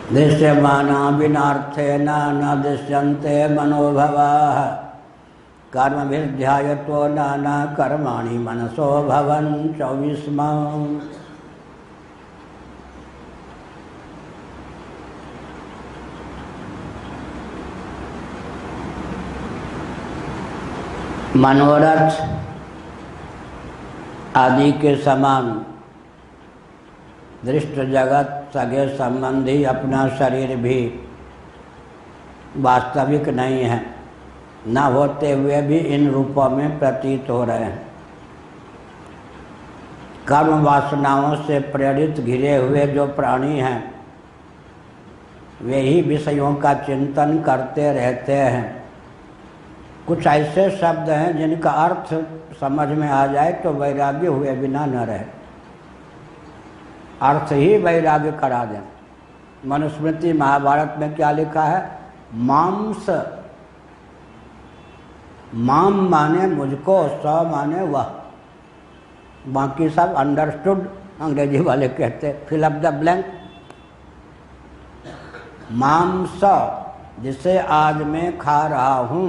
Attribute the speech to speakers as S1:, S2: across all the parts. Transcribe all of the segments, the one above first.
S1: दृश्यमाना विनार्थेन न दृश्यन्ते मनोभवाः कर्मभिर्ध्यायतो नाना कर्माणि मनसो भवन 24वां। मनोरथ आदि के समान दृष्ट जगत, सगे संबंधी, अपना शरीर भी वास्तविक नहीं है, न होते हुए भी इन रूपों में प्रतीत हो रहे हैं। कर्म वासनाओं से प्रेरित घिरे हुए जो प्राणी हैं वे ही विषयों का चिंतन करते रहते हैं। कुछ ऐसे शब्द हैं जिनका अर्थ समझ में आ जाए तो वैराग्य हुए बिना न रहे, अर्थ ही वैराग्य करा दें। मनुस्मृति महाभारत में क्या लिखा है? मांस, माम माने मुझको, स माने वह, बाकी सब अंडरस्टूड अंग्रेजी वाले कहते हैं, फिल अप द ब्लैंक। मांस जिसे आज मैं खा रहा हूँ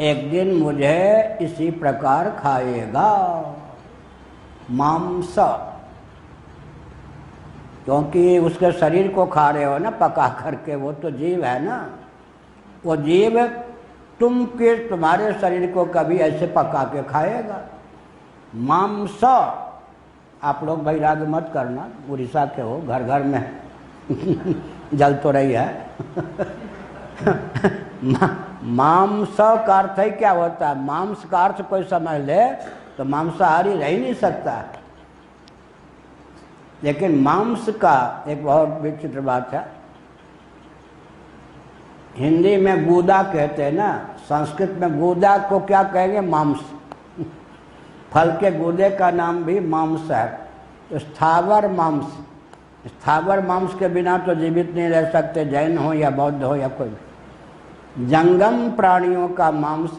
S1: एक दिन मुझे इसी प्रकार खाएगा। मांस, क्योंकि उसके शरीर को खा रहे हो ना पका करके, वो तो जीव है ना। वो जीव तुम्हारे शरीर को कभी ऐसे पका के खाएगा। मांस, आप लोग वैराग्य मत करना, उड़ीसा के हो, घर घर में जल तो रही है। मांस का अर्थ ही क्या होता है? मांस का अर्थ कोई समझ ले तो मांसाहारी रह ही नहीं सकता। लेकिन मांस का एक बहुत विचित्र बात है, हिंदी में गूदा कहते हैं ना, संस्कृत में गूदा को क्या कहेंगे? मांस। फल के गूदे का नाम भी मांस है। तो स्थावर मांस, स्थावर मांस के बिना तो जीवित नहीं रह सकते, जैन हो या बौद्ध हो या कोई। जंगम प्राणियों का मांस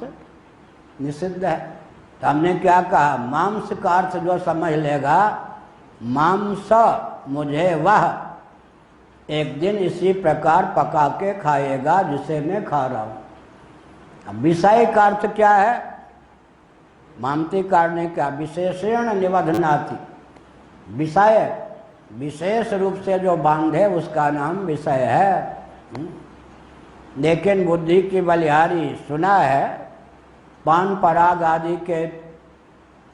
S1: निषिद्ध है। तो हमने क्या कहा? मांस का अर्थ जो समझ लेगा, मांस मुझे वह एक दिन इसी प्रकार पका के खाएगा जिसे मैं खा रहा हूँ। अब विषय का अर्थ क्या है? मामती कारणे क्या? विशेषण निबध्नाति। विषय विशेष रूप से जो बांधे उसका नाम विषय है। लेकिन बुद्धि की बलिहारी सुना है, पान पराग आदि के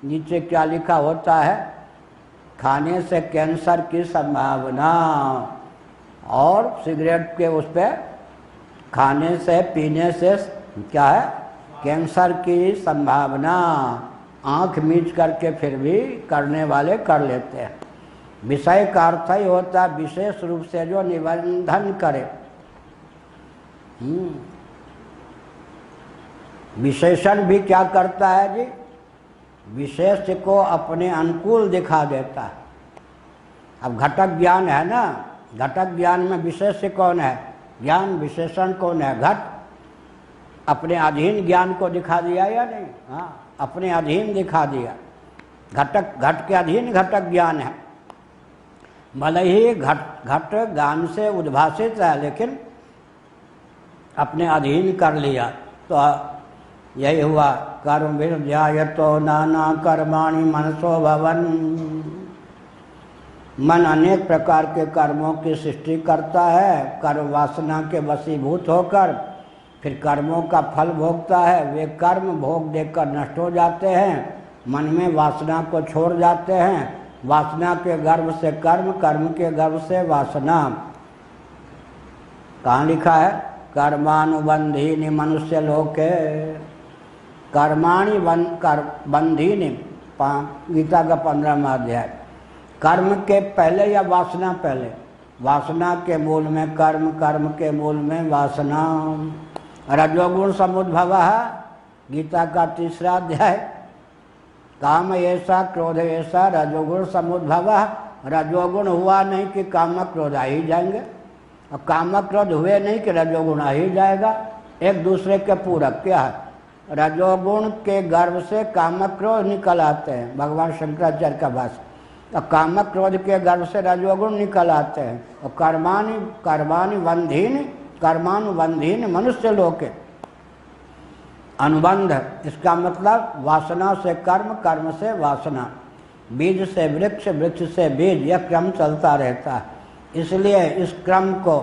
S1: नीचे क्या लिखा होता है? खाने से कैंसर की संभावना, और सिगरेट के उस पे खाने से पीने से क्या है? कैंसर की संभावना। आंख मीच करके फिर भी करने वाले कर लेते हैं। विषय का अर्थ ही होता है विशेष रूप से जो निबंधन करे। विशेषण भी क्या करता है जी? विशेष को अपने अनुकूल दिखा देता है। अब घटक ज्ञान है ना, घटक ज्ञान में विशेष कौन है? ज्ञान। विशेषण कौन है? घट। अपने अधीन ज्ञान को दिखा दिया या नहीं? हाँ, अपने अधीन दिखा दिया। घटक, घट के अधीन घटक ज्ञान है। भले ही घट ज्ञान से उद्भासित है, लेकिन अपने अधीन कर लिया। तो यही हुआ, कर्म विर्ध्यायतो नाना कर्माणि मनसो भवन। मन अनेक प्रकार के कर्मों की सृष्टि करता है, कर्म वासना के वशीभूत होकर फिर कर्मों का फल भोगता है। वे कर्म भोग देकर नष्ट हो जाते हैं, मन में वासना को छोड़ जाते हैं। वासना के गर्भ से कर्म, कर्म के गर्भ से वासना। कहाँ लिखा है? कर्मानुबंधीनि मनुष्य लोके, कर्माणि बंधीनि, गीता का 15वां अध्याय। कर्म के पहले या वासना पहले? वासना के मूल में कर्म, कर्म के मूल में वासना। रजोगुण समुद्भव है, गीता का 3रा अध्याय। काम ऐसा, क्रोध ऐसा, रजोगुण समुद्भव। रजोगुण हुआ नहीं कि काम क्रोध आ ही जाएंगे, और काम क्रोध हुए नहीं कि रजोगुण आ ही जाएगा। एक दूसरे के पूरक क्या है? रजोगुण के गर्भ से काम क्रोध निकल आते हैं, भगवान शंकराचार्य का भाष्य। तो काम क्रोध के गर्भ से रजोगुण निकल आते हैं। और कर्मानुबंधीन मनुष्य लोके, अनुबंध इसका मतलब वासना से कर्म, कर्म से वासना, बीज से वृक्ष, वृक्ष से बीज, यह क्रम चलता रहता है। इसलिए इस क्रम को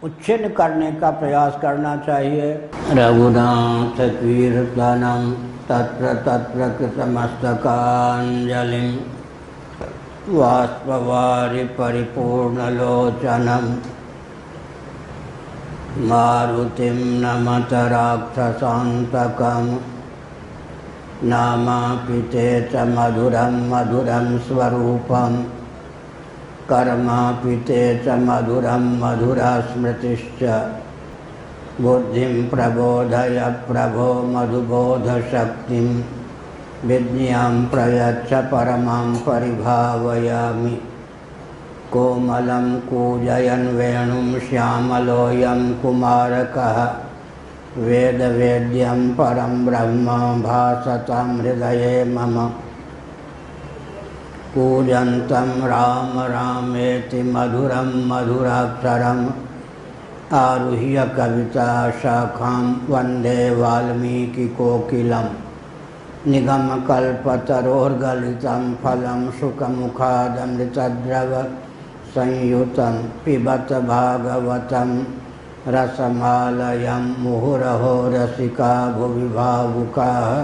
S1: उच्छिन्न करने का प्रयास करना चाहिए। रघुनाथ कीर्तनम तत्र तत्र कृतमस्तकांजलिं बाष्पवारि परिपूर्णलोचनम् मारुतिं नमत राक्षसान्तकम् नामापिते च मधुरं मधुरं स्वरूपम् कर्मापिते च मधुरं मधुरा स्मृतिश्च बुद्धिं प्रबोधय प्रभो मधुबोधशक्तिं विद्यां प्रयच्छ परमां परिभावयामि। कोमलं कूजयन् वेणुं श्यामलोऽयं कुमारकः वेदवेद्यं परं ब्रह्म भासतां हृदये मम। कूजन्तं राम रामेति मधुरं मधुराक्षरम् आरुह्य कविता शाखां वन्दे वाल्मीकिकोकिलं। निगमकल्पतरोर्गलितं फलं शुकमुखादमृतद्रव संयुतं पिबत भागवतं रसमालयं मुहुरहो रसिका भुवि भावुकाः।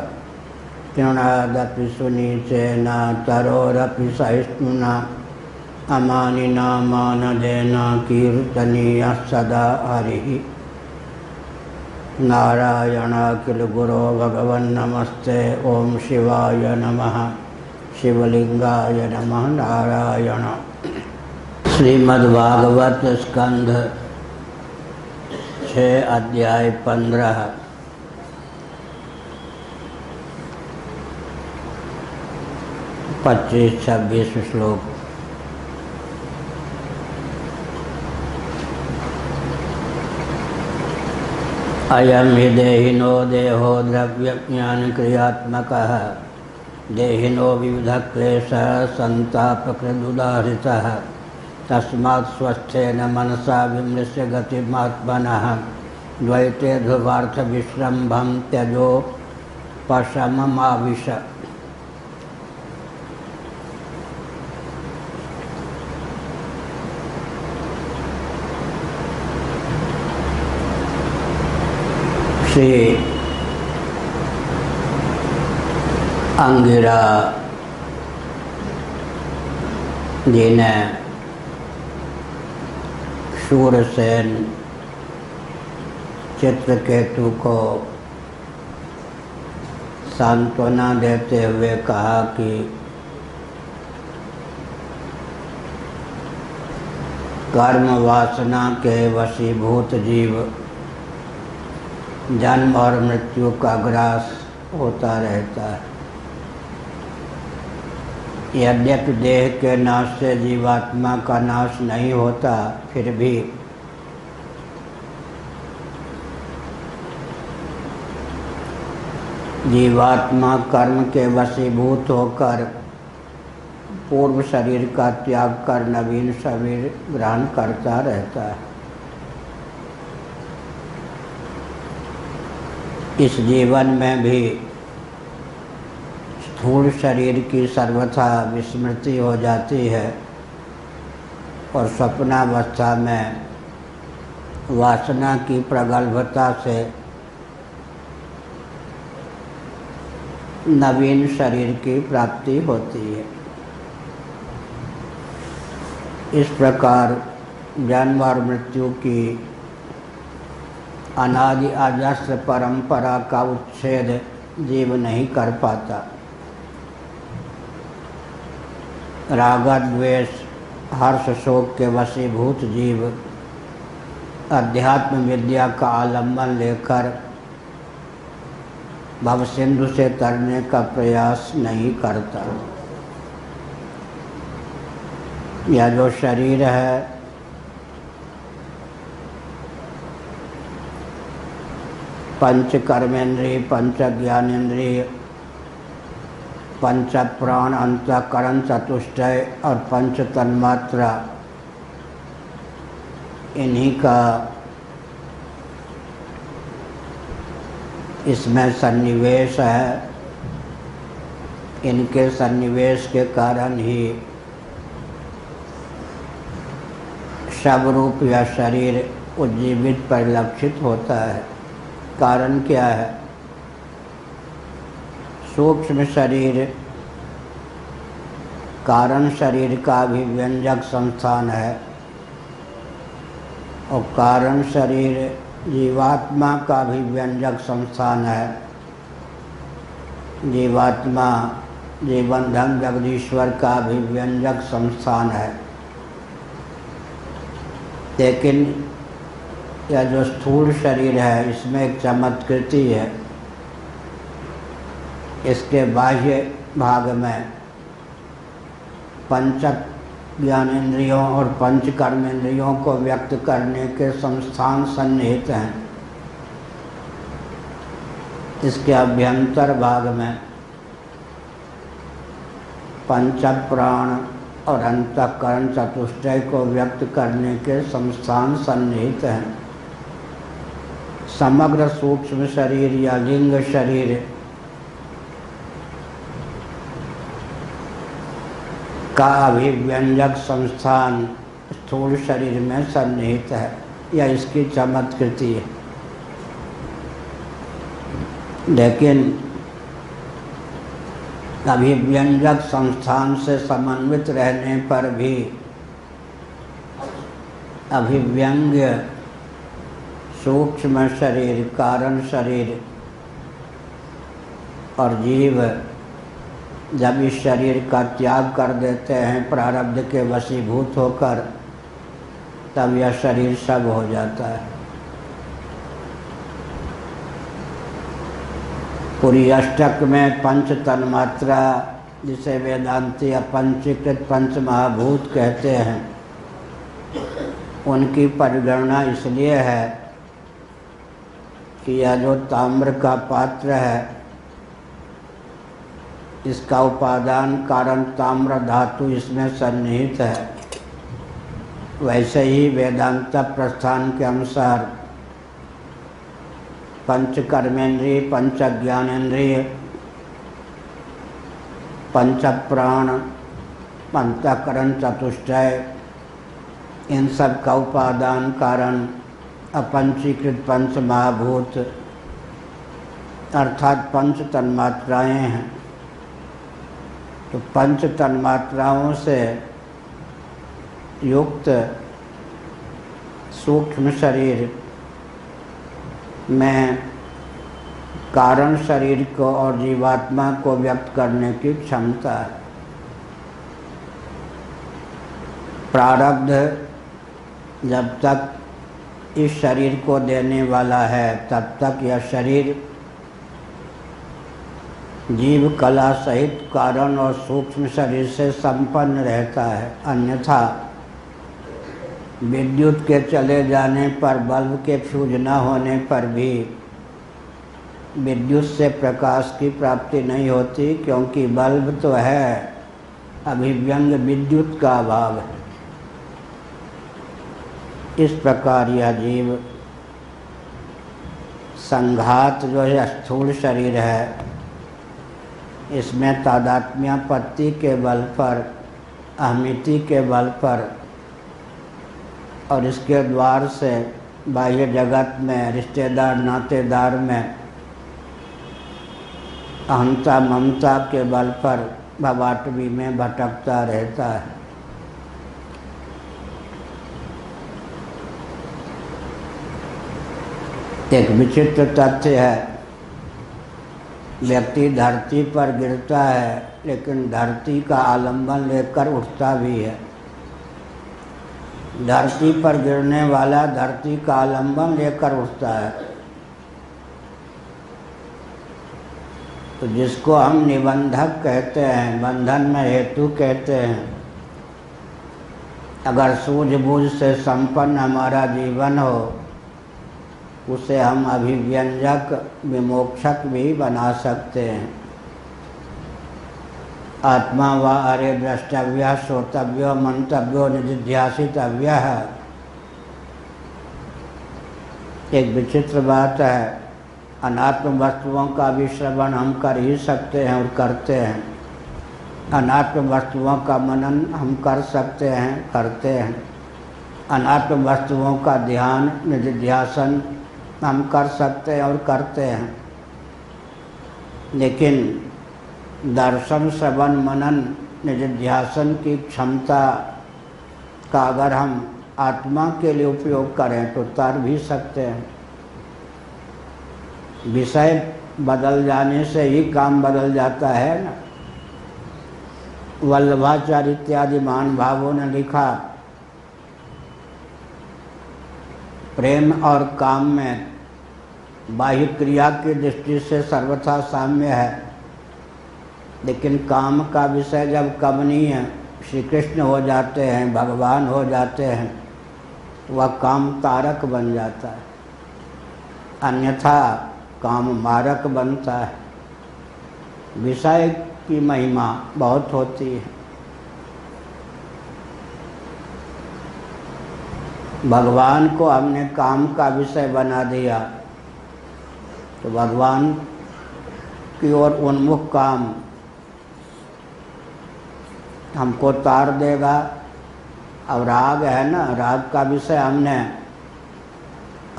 S1: तृणादपि सुनीचेन तरोरपि सहिष्णुना अमानिना मानदेन कीर्तनीयः सदा हरिः। नारायणाखिल गुरो भगवन्नमस्ते। ओम शिवाय नमः, शिवलिंगाय नमः। नारायण। श्रीमद्भागवत स्कंध 6 अध्याय 15। 25-26 श्लोक। अयम हि देहिनो देहो द्रव्यज्ञानक्रियात्मकः देहिनो विविधक्लेशः संतापकृदुदाहृतः तस्मात् स्वस्थेन मनसा विमृश्य गतिमात्मनः द्वैते ध्रुवार्थविश्रम्भं त्यजोपशममाविश। श्री अंगिरा जी ने शूरसेन चित्रकेतु को सांत्वना देते हुए कहा कि कर्म वासना के वशीभूत जीव जन्म और मृत्यु का ग्रास होता रहता है। यद्यपि देह के नाश से जीवात्मा का नाश नहीं होता, फिर भी जीवात्मा कर्म के वशीभूत होकर पूर्व शरीर का त्याग कर नवीन शरीर ग्रहण करता रहता है। इस जीवन में भी स्थूल शरीर की सर्वथा विस्मृति हो जाती है और स्वप्नावस्था में वासना की प्रगल्भता से नवीन शरीर की प्राप्ति होती है। इस प्रकार जन्म और मृत्यु की अनादि अजस्र परंपरा का उच्छेद जीव नहीं कर पाता। राग द्वेष हर्ष शोक के वशीभूत जीव अध्यात्म विद्या का आलम्बन लेकर भवसिंधु से तरने का प्रयास नहीं करता। यह जो शरीर है पंच कर्मेंद्रिय, पंच ज्ञानेंद्रिय पंच प्राण, अंतःकरण, चतुष्टय और पंच तन्मात्रा, इन्हीं का इसमें सन्निवेश है। इनके सन्निवेश के कारण ही शवरूप या शरीर उज्जीवित परिलक्षित होता है। कारण क्या है? सूक्ष्म शरीर कारण शरीर का भी व्यंजक संस्थान है और कारण शरीर जीवात्मा का भी व्यंजक संस्थान है। जीवात्मा जीवन धन जगदीश्वर का भी व्यंजक संस्थान है। लेकिन यह जो स्थूल शरीर है, इसमें एक चमत्कृति है। इसके बाह्य भाग में पंच ज्ञानेंद्रियों और पंच कर्मेंद्रियों को व्यक्त करने के संस्थान सन्निहित हैं। इसके अभ्यंतर भाग में पंच प्राण और अंतःकरण चतुष्टय को व्यक्त करने के संस्थान सन्निहित हैं। समग्र सूक्ष्म शरीर या लिंग शरीर का अभिव्यंजक संस्थान स्थूल शरीर में सन्निहित है। यह इसकी चमत्कृति है। लेकिन अभिव्यंजक संस्थान से समन्वित रहने पर भी अभिव्यंग्य सूक्ष्म शरीर, कारण शरीर और जीव जब इस शरीर का त्याग कर देते हैं प्रारब्ध के वशीभूत होकर, तब यह शरीर सब हो जाता है। पूरी अष्टक में पंच तन्मात्रा, जिसे वेदांती अपंचीकृत पंच महाभूत कहते हैं, उनकी परिगणना इसलिए है कि यह जो ताम्र का पात्र है, इसका उपादान कारण ताम्र धातु इसमें सन्निहित है। वैसे ही वेदांत प्रस्थान के अनुसार पंच कर्मेंद्रिय, पंच ज्ञानेंद्रिय, पंच प्राण, अंतःकरण चतुष्टय, इन सब का उपादान कारण अपंचीकृत पंच महाभूत अर्थात पंच तन्मात्राएं हैं। तो पंच तन्मात्राओं से युक्त सूक्ष्म शरीर में कारण शरीर को और जीवात्मा को व्यक्त करने की क्षमता है। प्रारब्ध जब तक इस शरीर को देने वाला है, तब तक यह शरीर जीव कला सहित कारण और सूक्ष्म शरीर से संपन्न रहता है। अन्यथा विद्युत के चले जाने पर, बल्ब के फ्यूज न होने पर भी विद्युत से प्रकाश की प्राप्ति नहीं होती, क्योंकि बल्ब तो है, अभिव्यंग विद्युत का अभाव है। इस प्रकार यह जीव संघात जो है स्थूल शरीर है, इसमें तादात्म्यापत्ति के बल पर, अहमिति के बल पर और इसके द्वार से बाह्य जगत में, रिश्तेदार नातेदार में अहंता ममता के बल पर भवाटवी में भटकता रहता है। एक विचित्र तथ्य है, व्यक्ति धरती पर गिरता है लेकिन धरती का आलंबन लेकर उठता भी है। धरती पर गिरने वाला धरती का आलंबन लेकर उठता है। तो जिसको हम निबंधक कहते हैं, बंधन में हेतु कहते हैं, अगर सूझबूझ से संपन्न हमारा जीवन हो, उसे हम अभिव्यंजक विमोक्षक भी बना सकते हैं। आत्मा व अरे द्रष्टव्य श्रोतव्यो मंतव्यो निधिध्यासितव्य। एक विचित्र बात है, अनात्म वस्तुओं का भी श्रवण हम कर ही सकते हैं और करते हैं, अनात्म वस्तुओं का मनन हम कर सकते हैं, करते हैं, अनात्म वस्तुओं का ध्यान निधिध्यासन हम कर सकते हैं और करते हैं, लेकिन दर्शन श्रवण मनन निधिध्यासन की क्षमता का अगर हम आत्मा के लिए उपयोग करें तो तर भी सकते हैं। विषय बदल जाने से ही काम बदल जाता है ना। वल्लभाचार्य इत्यादि महान भावों ने लिखा, प्रेम और काम में बाह्य क्रिया की दृष्टि से सर्वथा साम्य है, लेकिन काम का विषय जब कमनीय श्री कृष्ण हो जाते हैं, भगवान हो जाते हैं, तो वह काम तारक बन जाता है, अन्यथा काम मारक बनता है। विषय की महिमा बहुत होती है। भगवान को हमने काम का विषय बना दिया तो भगवान की ओर उन्मुख काम हमको तार देगा। और राग है ना, राग का विषय हमने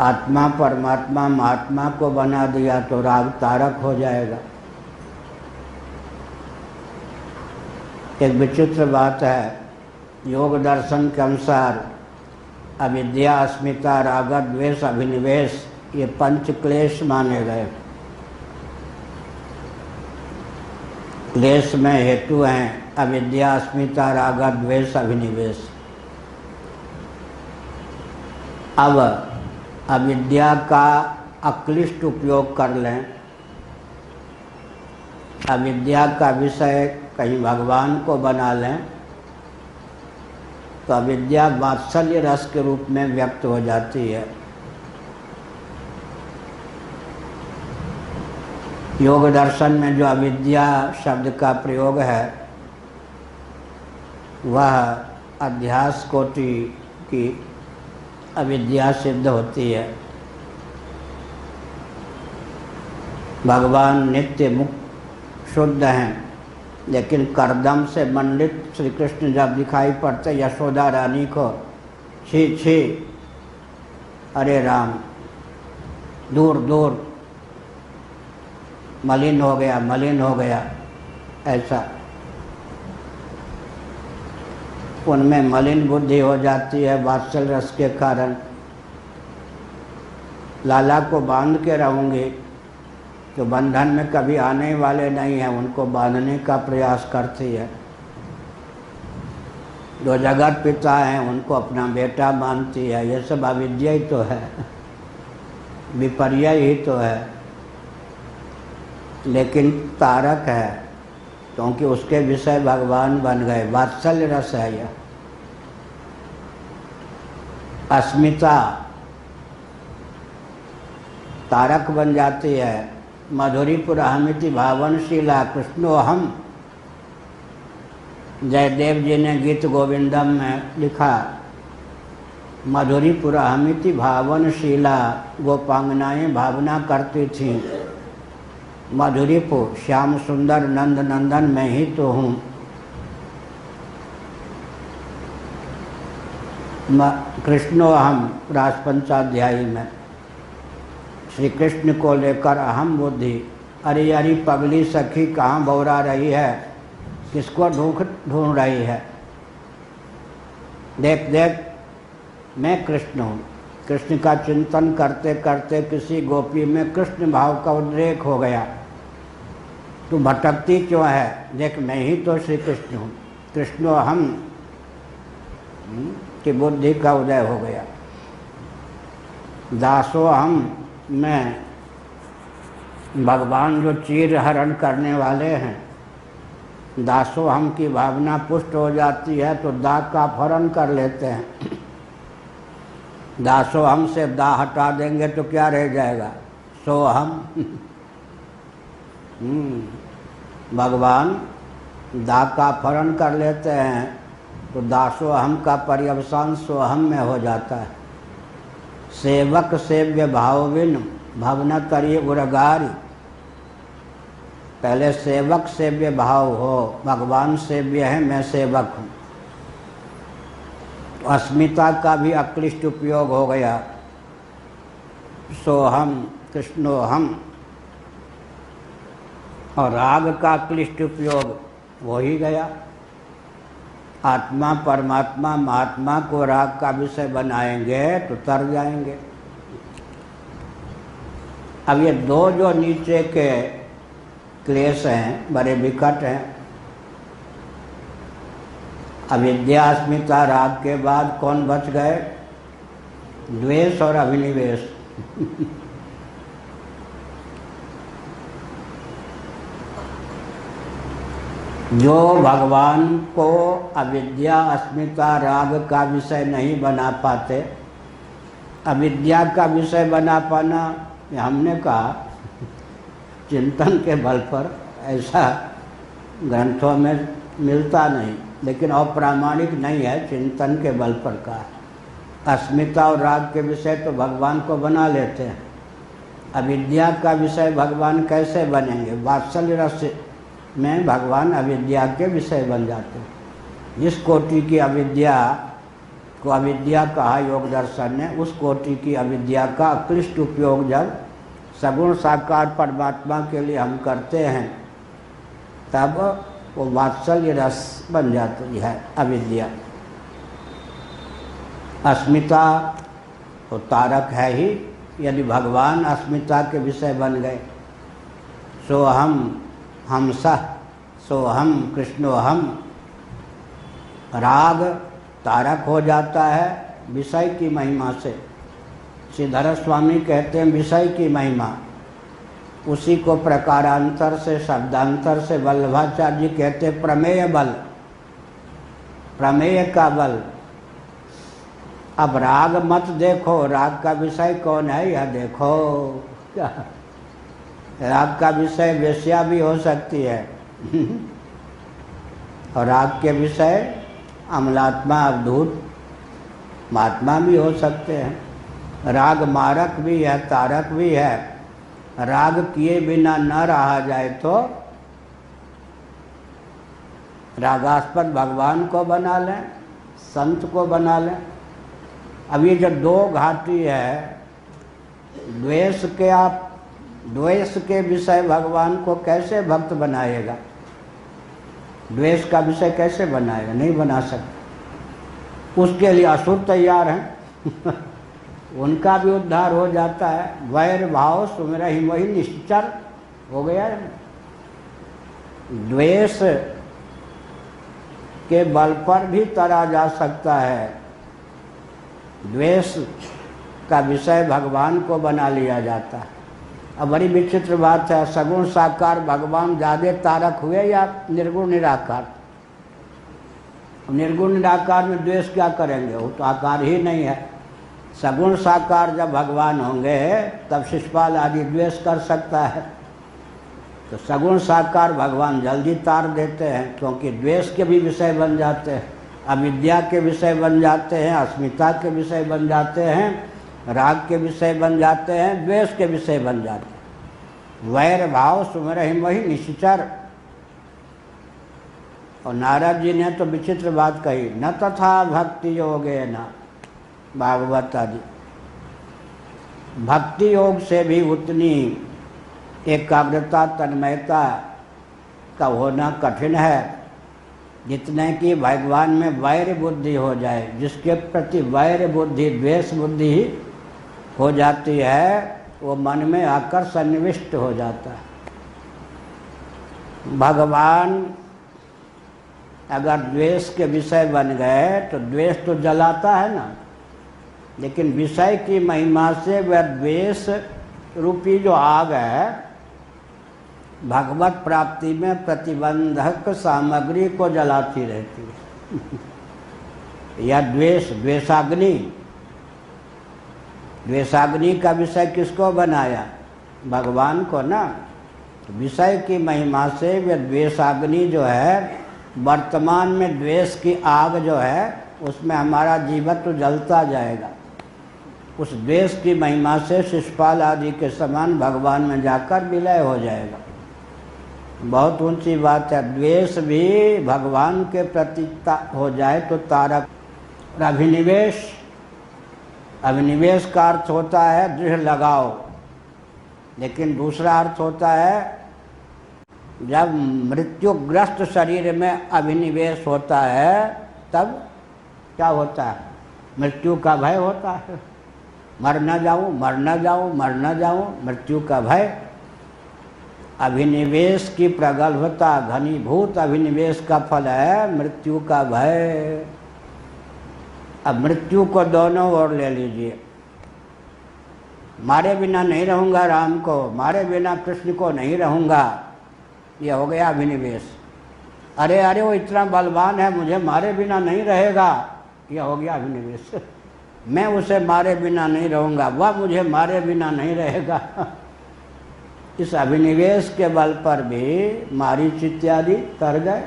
S1: आत्मा परमात्मा महात्मा को बना दिया तो राग तारक हो जाएगा। एक विचित्र बात है, योग दर्शन के अनुसार अविद्या अस्मिता राग द्वेष अभिनिवेश ये पंच क्लेश माने गए। क्लेश में हेतु हैं अविद्या अस्मिता राग द्वेष अभिनिवेश। अब अविद्या का अक्लिष्ट उपयोग कर लें, अविद्या का विषय कहीं भगवान को बना लें तो अविद्या वात्सल्य रस के रूप में व्यक्त हो जाती है। योग दर्शन में जो अविद्या शब्द का प्रयोग है वह अध्यास कोटि की अविद्या सिद्ध होती है। भगवान नित्य मुक्त शुद्ध हैं, लेकिन करदम से मंडित श्री कृष्ण जब दिखाई पड़ते यशोदा रानी को, छी छी अरे राम, दूर दूर, मलिन हो गया, मलिन हो गया, ऐसा उनमें मलिन बुद्धि हो जाती है वात्सल्य रस के कारण। लाला को बांध के रहूँगी तो बंधन में कभी आने वाले नहीं हैं, उनको बांधने का प्रयास करती है। जो जगत पिता हैं उनको अपना बेटा मानती है। ये सब अविद्या ही तो है, विपर्य ही तो है, लेकिन तारक है क्योंकि उसके विषय भगवान बन गए। वात्सल्य रस है यह। अस्मिता तारक बन जाती है। मधुरी पुरहमिति भावनशीला कृष्णो हम, जयदेव जी ने गीत गोविंदम में लिखा, मधुरी पुरहमिति भावनशीला, गोपांगनाएं भावना करती थीं। मधुरीपुर श्याम सुंदर नंद नंदन मैं ही तो हूँ। कृष्णो अहम राजपंचाध्यायी में श्री कृष्ण को लेकर अहम बुद्धि, अरे अरे पगली सखी कहाँ बौरा रही है, किसको ढूंढ रही है, देख देख मैं कृष्ण हूँ। कृष्ण का चिंतन करते करते किसी गोपी में कृष्ण भाव का उद्रेक हो गया। तू भटकती क्यों है, देख मैं ही तो श्री कृष्ण हूँ। कृष्णो हम की बुद्धि का उदय हो गया। दासो हम, मैं भगवान जो चीर हरण करने वाले हैं, दासो हम की भावना पुष्ट हो जाती है तो दा का अपहरण कर लेते हैं। दासो हम से दा हटा देंगे तो क्या रह जाएगा, सो हम। भगवान दा का अपहरण कर लेते हैं तो दासोहम का पर्यवसान सोहम में हो जाता है। सेवक सेव्य भावविन भवना तरी उरगारी, पहले सेवक सेव्य भाव हो, भगवान सेव्य है, मैं सेवक हूँ। तो अस्मिता का भी अक्लिष्ट उपयोग हो गया, सोहम कृष्णोहम, और राग का क्लिष्ट उपयोग हो ही गया। आत्मा परमात्मा महात्मा को राग का विषय बनाएंगे तो तर जाएंगे। अब ये दो जो नीचे के क्लेश हैं बड़े विकट हैं। अविद्या अस्मिता राग के बाद कौन बच गए? द्वेष और अभिनिवेश। जो भगवान को अविद्या अस्मिता राग का विषय नहीं बना पाते, अविद्या का विषय बना पाना हमने कहा चिंतन के बल पर ऐसा ग्रंथों में मिलता नहीं, लेकिन अप्रामाणिक नहीं है, चिंतन के बल पर कहा। अस्मिता और राग के विषय तो भगवान को बना लेते हैं, अविद्या का विषय भगवान कैसे बनेंगे? वात्सल्य रस में भगवान अविद्या के विषय बन जाते हैं। जिस कोटि की अविद्या को अविद्या कहा योग दर्शन ने, उस कोटि की अविद्या का अक्लिष्ट उपयोग जब सगुण साकार परमात्मा के लिए हम करते हैं तब वो वात्सल्य रस बन जाती है अविद्या। अस्मिता तो तारक है ही, यदि भगवान अस्मिता के विषय बन गए, सो हम सह सोहम कृष्णोहम, राग तारक हो जाता है विषय की महिमा से। श्रीधर स्वामी कहते हैं विषय की महिमा, उसी को प्रकारांतर से शब्दांतर से वल्लभाचार्य जी कहते हैं प्रमेय बल, प्रमेय का बल। अब राग मत देखो, राग का विषय कौन है यह देखो। राग का विषय वेश्या भी हो सकती है और राग के विषय अमलात्मा अवधूत महात्मा भी हो सकते हैं। राग मारक भी है, तारक भी है। राग किए बिना न रहा जाए तो रागास्पद भगवान को बना लें, संत को बना लें। अब ये जो दो घाटी है, द्वेष के विषय भगवान को कैसे भक्त बनाएगा? द्वेष का विषय कैसे बनाएगा? नहीं बना सकता। उसके लिए असुर तैयार हैं उनका भी उद्धार हो जाता है। वैर भाव सुमिरहि मोहि निश्चर हो गया है। द्वेष के बल पर भी तरा जा सकता है। द्वेष का विषय भगवान को बना लिया जाता है। अब बड़ी विचित्र बात है, सगुण साकार भगवान ज्यादा तारक हुए या निर्गुण निराकार? निर्गुण निराकार में द्वेष क्या करेंगे? वो तो आकार ही नहीं है। सगुण साकार जब भगवान होंगे तब शिषपाल आदि द्वेष कर सकता है। तो सगुण साकार भगवान जल्दी तार देते हैं, क्योंकि द्वेष के भी विषय बन जाते हैं, अविद्या के विषय बन जाते हैं, अस्मिता के विषय बन जाते हैं, राग के विषय बन जाते हैं, द्वेष के विषय बन जाते हैं। वैर भाव सुमिरहि मोहि निश्चर। और नारद जी ने तो विचित्र बात कही, न तथा भक्ति योगे न, भागवत आदि। भक्ति योग से भी उतनी एकाग्रता तन्मयता का होना कठिन है जितने कि भगवान में वैर बुद्धि हो जाए। जिसके प्रति वैर बुद्धि द्वेष बुद्धि हो जाती है वो मन में आकर सन्निविष्ट हो जाता है। भगवान अगर द्वेष के विषय बन गए तो द्वेष तो जलाता है ना, लेकिन विषय की महिमा से वह द्वेष रूपी जो आग है भगवत प्राप्ति में प्रतिबंधक सामग्री को जलाती रहती है। या द्वेषाग्नि, द्वेषाग्नि का विषय किसको बनाया? भगवान को ना। विषय की महिमा से वह द्वेषाग्नि जो है वर्तमान में द्वेष की आग जो है उसमें हमारा जीवत्व जलता जाएगा। उस द्वेष की महिमा से शिशुपाल आदि के समान भगवान में जाकर विलय हो जाएगा। बहुत ऊंची बात है। द्वेष भी भगवान के प्रति हो जाए तो तारक। अभिनिवेश, अभिनिवेश का अर्थ होता है दृढ़ लगाव, लेकिन दूसरा अर्थ होता है जब मृत्युग्रस्त शरीर में अभिनिवेश होता है तब क्या होता है? मृत्यु का भय होता है। मर न जाऊं, मर न जाऊं, मर न जाऊं, मृत्यु का भय। अभिनिवेश की प्रगल्भता, घनीभूत अभिनिवेश का फल है मृत्यु का भय। अब मृत्यु को दोनों ओर ले लीजिए। मारे बिना नहीं रहूंगा राम को, मारे बिना कृष्ण को नहीं रहूंगा, ये हो गया अभिनिवेश। अरे अरे वो इतना बलवान है, मुझे मारे बिना नहीं रहेगा, ये हो गया अभिनिवेश। मैं उसे मारे बिना नहीं रहूंगा, वह मुझे मारे बिना नहीं रहेगा। इस अभिनिवेश के बल पर भी मारीच इत्यादि तर गए।